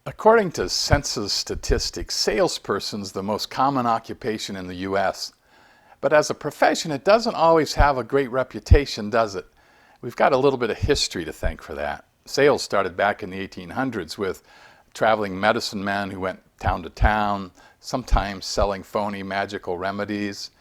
According to census statistics, salesperson's the most common occupation in the U.S. But as a profession, it doesn't always have a great reputation, does it? We've got a little bit of history to thank for that. Sales started back in the 1800s with traveling medicine men who went town to town, sometimes selling phony magical remedies.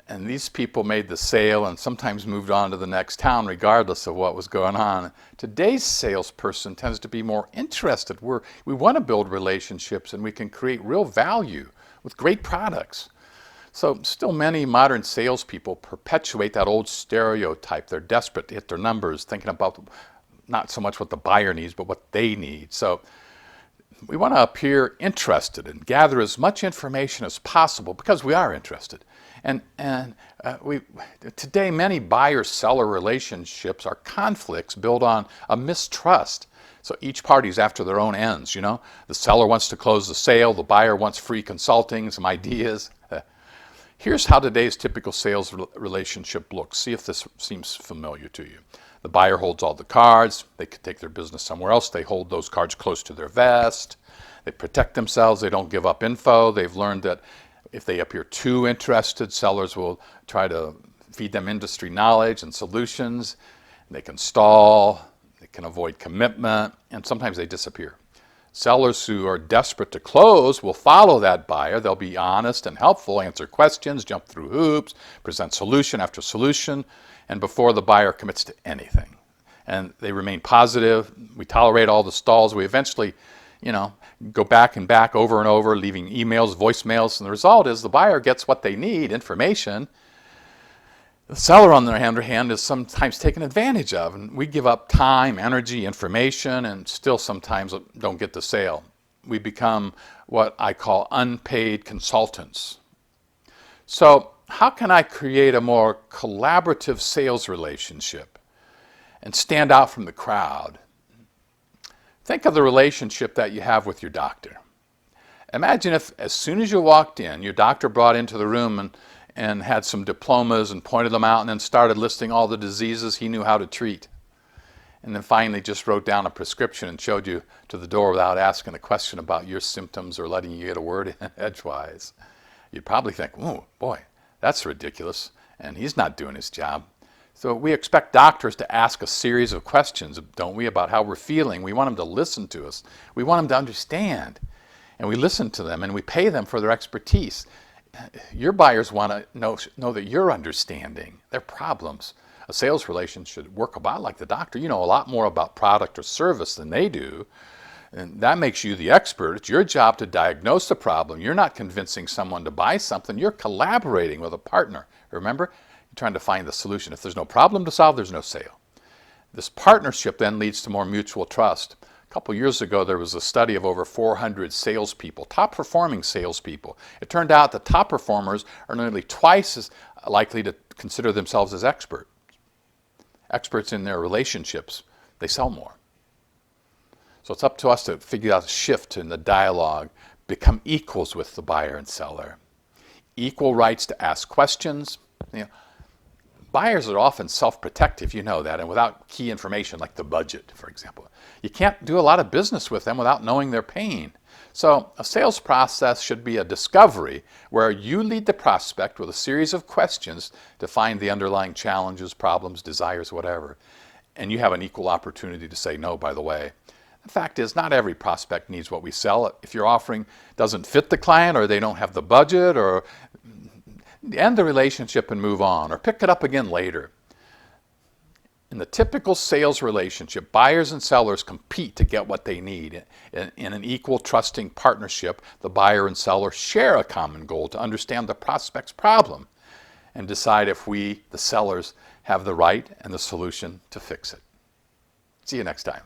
And these people made the sale and sometimes moved on to the next town regardless of what was going on. Today's salesperson tends to be more interested. We want to build relationships and we can create real value with great products. So still many modern salespeople perpetuate that old stereotype. They're desperate to hit their numbers, thinking about not so much what the buyer needs, but what they need. So we want to appear interested and gather as much information as possible because we are interested. Today, many buyer-seller relationships are conflicts built on a mistrust. So each party's after their own ends, you know. The seller wants to close the sale, the buyer wants free consulting, some ideas. Here's how today's typical sales relationship looks. See if this seems familiar to you. The buyer holds all the cards. They could take their business somewhere else. They hold those cards close to their vest. They protect themselves. They don't give up info. They've learned that if they appear too interested, sellers will try to feed them industry knowledge and solutions. They can stall. They can avoid commitment. And sometimes they disappear. Sellers who are desperate to close will follow that buyer. They'll be honest and helpful, answer questions, jump through hoops, present solution after solution, and before the buyer commits to anything. And they remain positive. We tolerate all the stalls. We eventually, go back and back over and over, leaving emails, voicemails, and the result is the buyer gets what they need, information. The seller, on the other hand, is sometimes taken advantage of, and we give up time, energy, information, and still sometimes don't get the sale. We become what I call unpaid consultants. So how can I create a more collaborative sales relationship and stand out from the crowd? Think of the relationship that you have with your doctor. Imagine if, as soon as you walked in, your doctor brought into the room and had some diplomas and pointed them out and then started listing all the diseases he knew how to treat. And then finally just wrote down a prescription and showed you to the door without asking a question about your symptoms or letting you get a word in edgewise. You'd probably think, oh boy, that's ridiculous, and he's not doing his job. So we expect doctors to ask a series of questions, don't we, about how we're feeling. We want them to listen to us. We want them to understand. And we listen to them and we pay them for their expertise. Your buyers want to know that you're understanding their problems. A sales relation should work about like the doctor. You know a lot more about product or service than they do. And that makes you the expert. It's your job to diagnose the problem. You're not convincing someone to buy something. You're collaborating with a partner. Remember? You're trying to find the solution. If there's no problem to solve, there's no sale. This partnership then leads to more mutual trust. A couple years ago, there was a study of over 400 salespeople, top-performing salespeople. It turned out the top performers are nearly twice as likely to consider themselves as experts. Experts in their relationships. They sell more. So it's up to us to figure out a shift in the dialogue, become equals with the buyer and seller. Equal rights to ask questions. Buyers are often self-protective, you know that, and without key information like the budget, for example. You can't do a lot of business with them without knowing their pain. So a sales process should be a discovery where you lead the prospect with a series of questions to find the underlying challenges, problems, desires, whatever. And you have an equal opportunity to say no, by the way. The fact is, not every prospect needs what we sell. If your offering doesn't fit the client or they don't have the budget, or end the relationship and move on, or pick it up again later. In the typical sales relationship, buyers and sellers compete to get what they need. In an equal, trusting partnership, the buyer and seller share a common goal to understand the prospect's problem and decide if we, the sellers, have the right and the solution to fix it. See you next time.